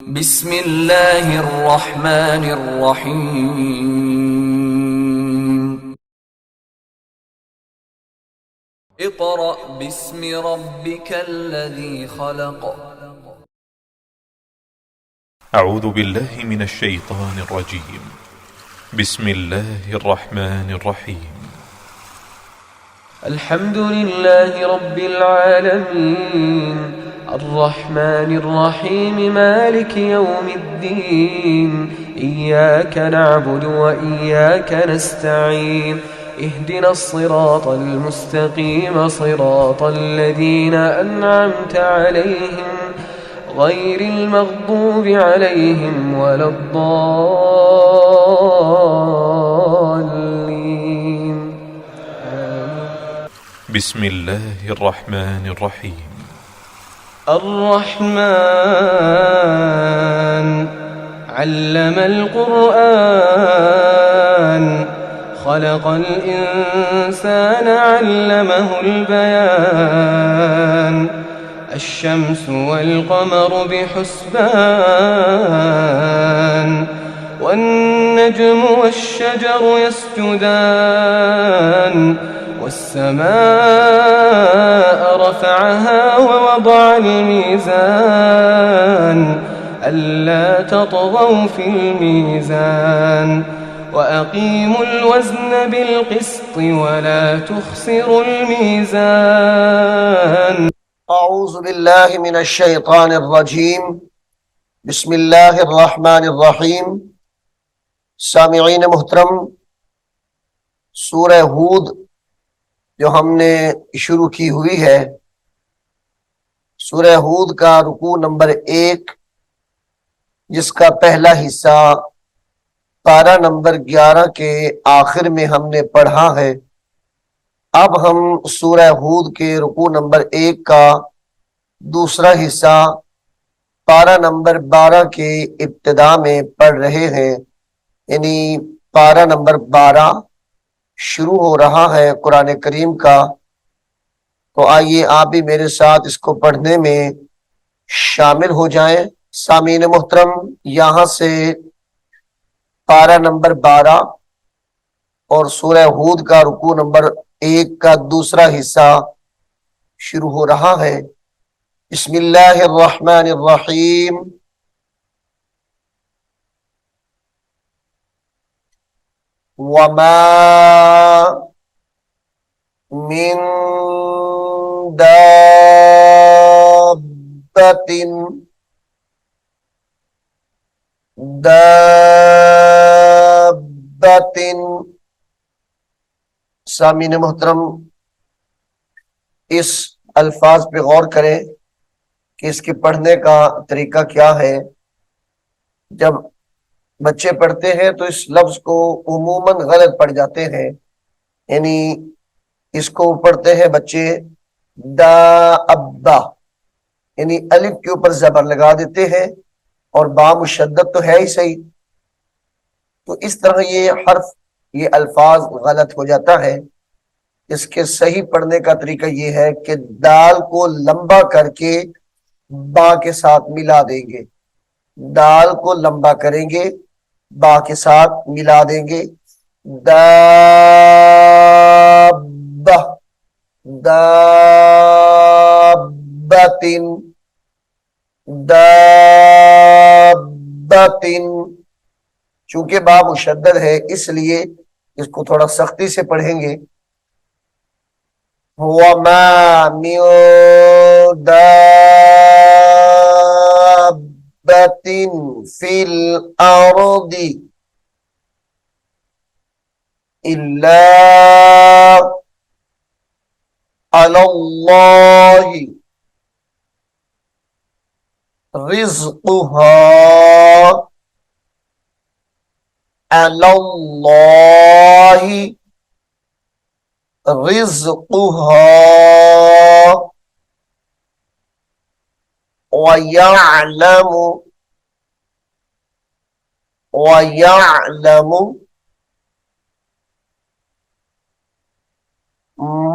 बिस्मिल्लाहिर्रहमानिर्रहीम। इक़रा बिस्मि रब्बिकल्लज़ी खलक़। أعوذ بالله من الشيطان الرجيم. بسم الله الرحمن الرحيم. الحمد لله رب العالمين الرحمن الرحيم مالك يوم الدين. إياك نعبد وإياك نستعين. اهدنا الصراط المستقيم صراط الذين أنعمت عليهم غير المغضوب عليهم ولا الضالين. بسم الله الرحمن الرحيم. الرحمن علم القرآن خلق الإنسان علمه البيان. الشمس والقمر بحسبان والنجم والشجر يسجدان. والسماء رفعها ووضع الميزان ألا تطغوا في الميزان وأقيموا الوزن بالقسط ولا تخسروا الميزان. أعوذ بالله من الشैतान الरजीम। बिस्मिल्लाहिर्रहमानिर्रहीम। सामिईन मुहतरम, सूरह हूद जो हमने शुरू की हुई है, सूरह हूद का रुकू नंबर 1, जिसका पहला हिस्सा पारा नंबर 11 के आखिर में हमने पढ़ा है। अब हम सूरह हूद के रुकू नंबर 1 का दूसरा हिस्सा पारा नंबर 12 के इब्तिदा में पढ़ रहे हैं। यानी पारा नंबर 12 शुरू हो रहा है कुरान करीम का। तो आइए आप भी मेरे साथ इसको पढ़ने में शामिल हो जाएं। सामीन मुहतरम, यहाँ से पारा नंबर 12 और सूरह हूद का रुकू नंबर 1 का दूसरा हिस्सा शुरू हो रहा है। बिस्मिल्लाहिर्रहमानिर्रहीम। वमा मिन दाब्बतिन सामीन मुहतरम, इस अल्फाज पे गौर करें कि इसके पढ़ने का तरीका क्या है। जब बच्चे पढ़ते हैं तो इस लफ्ज को उमूमन गलत पढ़ जाते हैं। यानी इसको पढ़ते हैं बच्चे दा अब्बा, यानी अलिफ के ऊपर जबर लगा देते हैं और बा मुशद्दद तो है ही सही। तो इस तरह ये अल्फाज गलत हो जाता है। इसके सही पढ़ने का तरीका ये है कि दाल को लंबा करके बा के साथ मिला देंगे। दाल को लंबा करेंगे, बा के साथ मिला देंगे। दाब्बा, दाब्बतिन, दाब्बतिन। चूंकि बा मुशद्दद है इसलिए इसको थोड़ा सख्ती से पढ़ेंगे। वमा मिन दाब्बतिन फिल अर्दि इल्ला अलल्लाहि रिज़्क़ुहा, अलल्लाहि रिज़्क़ुहा वयअलमु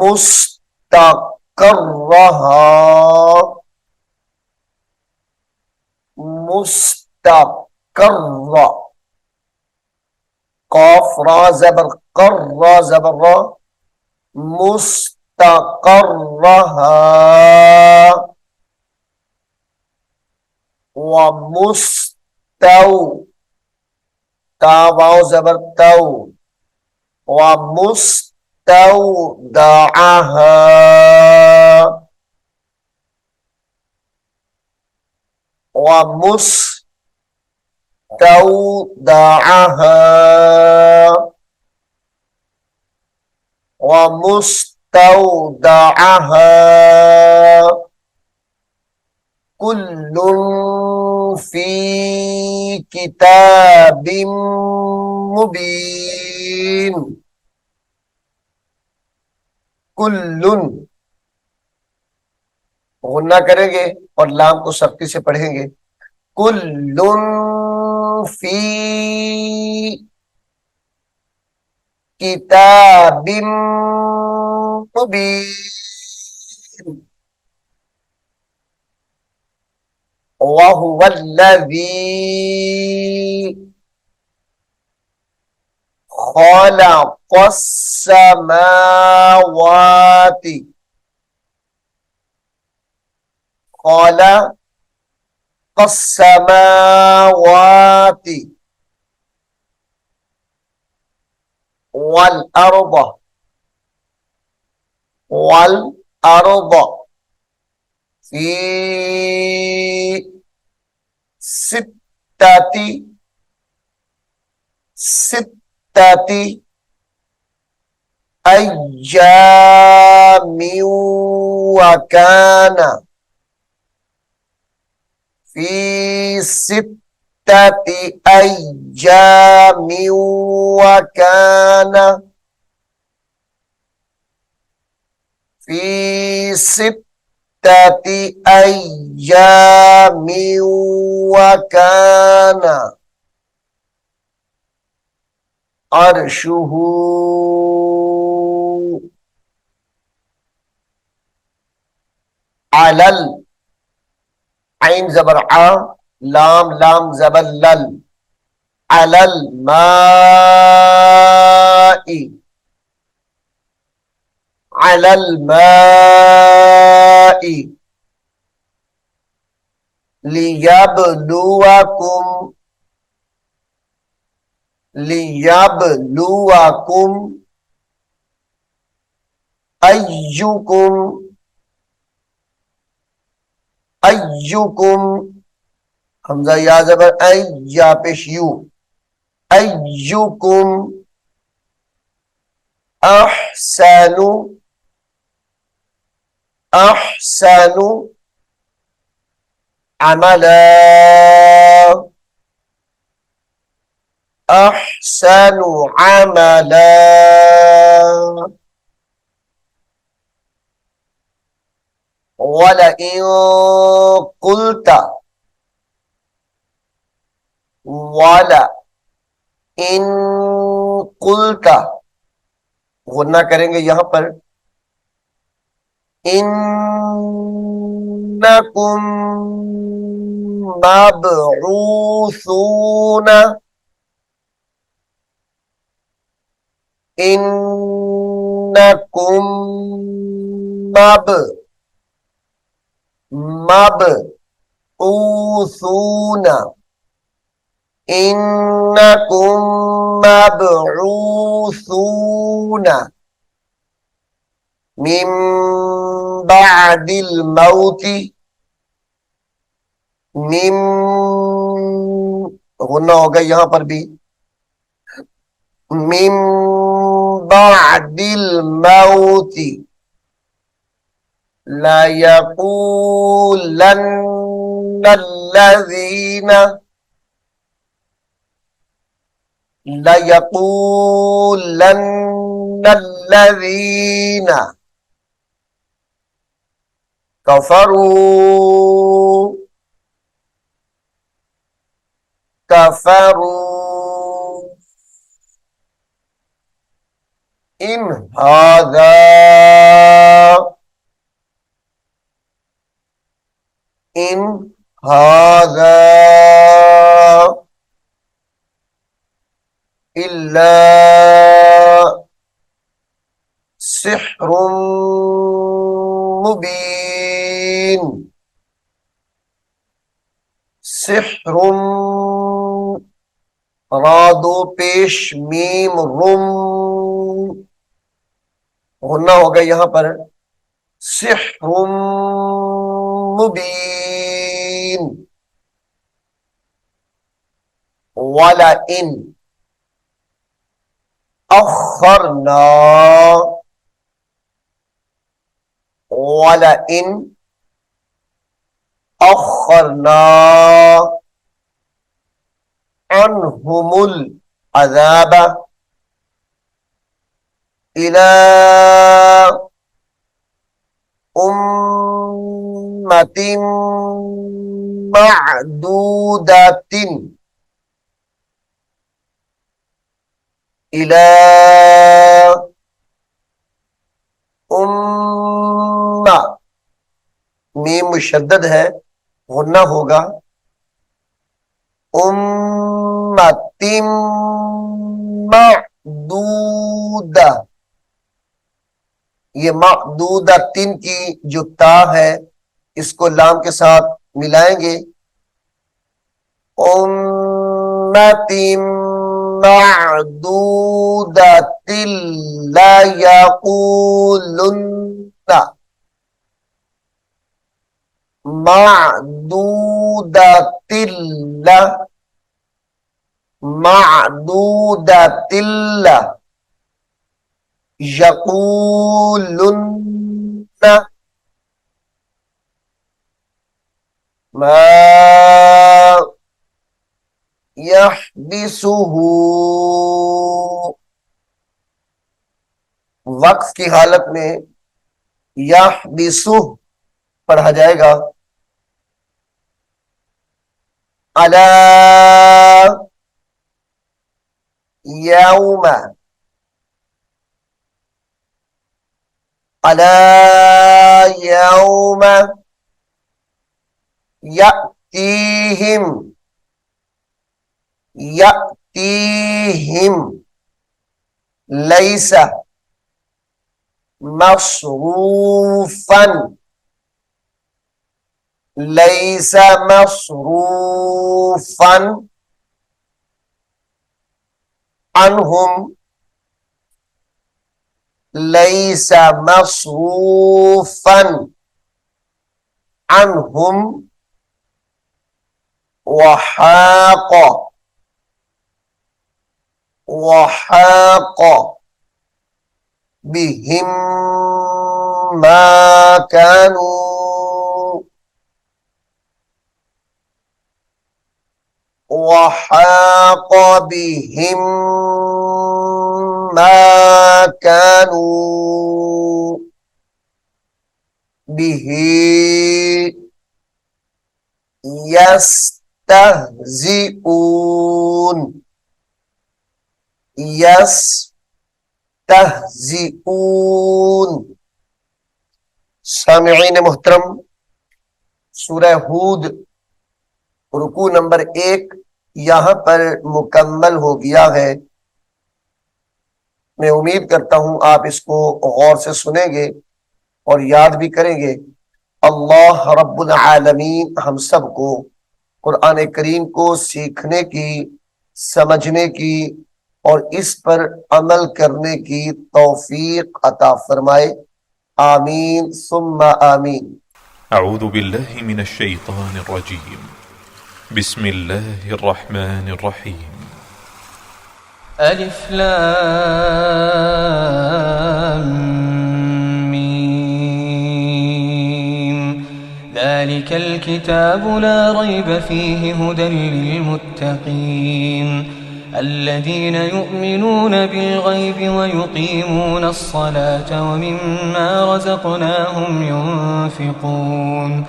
मुस्तक़र्रहा मुस्तक़र, कौफ रा ज़बर कर, रा ज़बर रा, मुस्तक़र्रहा व मुस्तौ, ता वाव ज़बर तौ, व मुस्तौदअहा व मुस्तौदअहा व मुस्तौदअहा कुल्लुन फी किताबिम मुबीन। कुल्लुन गुन्ना करेंगे और लाम को सख्ती से पढ़ेंगे। कुल्लुन फी किताबिम मुबीन वहुवल्लज़ी खलक़स्समावाति, खलक़स्समावाति वल अर्द, वल अर्द फी सित्तति, सित्तति अय्यामिन व काना फी सित्तति अय्यामिन व काना फी सित्तति अय्यामिन व काना अर्शुहु अलल, ऐन ज़बर आ, लाम लाम ज़बर लल, अलल माई, अलल माई लियब्लुवकुम, लियब्लुवकुम अय्युकुम, अय्युकुम हमजा या ज़बर ऐ, या पेश यू, अय्युकुम अहसनु, अहसनु अमला, अहसनु अमला वलइन कुल्ता, वाला इन कुल्ता गुन्ना करेंगे यहां पर। इन्नकुम मबऊसूना, इन्नकुम मबऊसूना, इन्नकुम मबऊसूना मिन बादिल मौती, मिन गुन्ना होगा यहां पर भी, मिन बादिल मौती ला यक़ूलन्ना अल्लज़ीना, ला यक़ूलन्ना अल्लज़ीना कफरू, कफरू इन हाज़ा, इन हाज़ा इल्ला सिह्रुम मुबीन। सिह्रुम रादो पेश मीम रुम होना होगा यहां पर। सिह्रुम मुबीन। वाला इन अखरना वाला इन अखरना अनहुमुल अज़ाबा इला उम्मतिन मअदूदातिन इला उम्मा मीम मुशद्दद है, गुन्ना होगा। उम्मतिम मअदूदा, ये मअदूदा तीन की जो ता है इसको लाम के साथ मिलाएंगे। उम्मतिम मअदूदातिल ला यक़ूलुन्ना मअदूदातिल्ला मअदूदातिल्ला यक़ूलुन्ना मा यहबिसुहु। वक्फ की हालत में यहबिसुह पढ़ा जाएगा। अला यौमा अला यौमा यअतीहिम यअतीहिम लैसा मसरूफन लैसा मसरूफन अनहुम लैसा मसरूफन अनहुम वहाक़ वहाक़ बिहिम मा कानू वहाक़ बिहिम मा कानू बिही यस्तहज़िऊन यस्तहज़िऊन। सामिईन मुहतरम, सूरह हूद रुकू नंबर 1 यहां पर मुकम्मल हो गया है। मैं उम्मीद करता हूं आप इसको गौर से सुनेंगे और याद भी करेंगे। अल्लाह रब्बुल आलमीन हम सबको कुरान करीम को सीखने की, समझने की और इस पर अमल करने की तौफीक अता फरमाए। आमीन सुम्मा आमीन। أعوذ بالله من الشيطان الرجيم بسم الله الرحمن الرحيم ألف لام ميم ذلك الكتاب لا ريب فيه هدى للمتقين الذين يؤمنون بالغيب ويقيمون الصلاة ومما رزقناهم ينفقون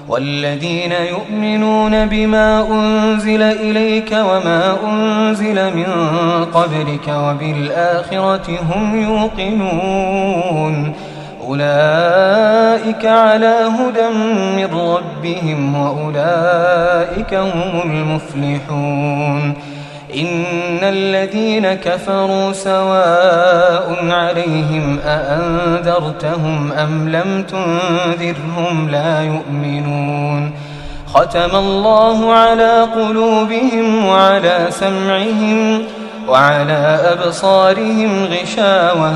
والذين يؤمنون بما أنزل إليك وما أنزل من قبلك وبالآخرة هم يوقنون أولئك على هدى من ربهم وأولئك هم المفلحون إن الذين كفروا سواء عليهم أأنذرتهم أم لم تنذرهم لا يؤمنون ختم الله على قلوبهم وعلى سمعهم وعلى أبصارهم غشاوة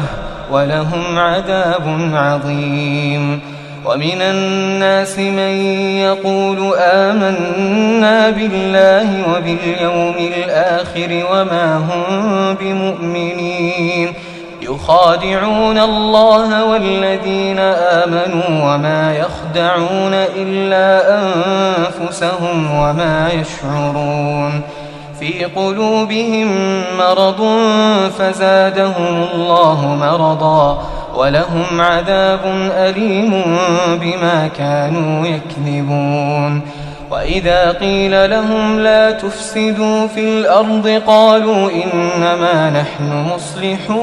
ولهم عذاب عظيم ومن الناس من يقول آمنا بالله وباليوم الآخر وما هم بمؤمنين يخادعون الله والذين آمنوا وما يخدعون إلا أنفسهم وما يشعرون في قلوبهم مرض فزادهم الله مرضا ولهم عذاب أليم بما كانوا يكذبون وإذا قيل لهم لا تفسدوا في الأرض قالوا إنما نحن مصلحون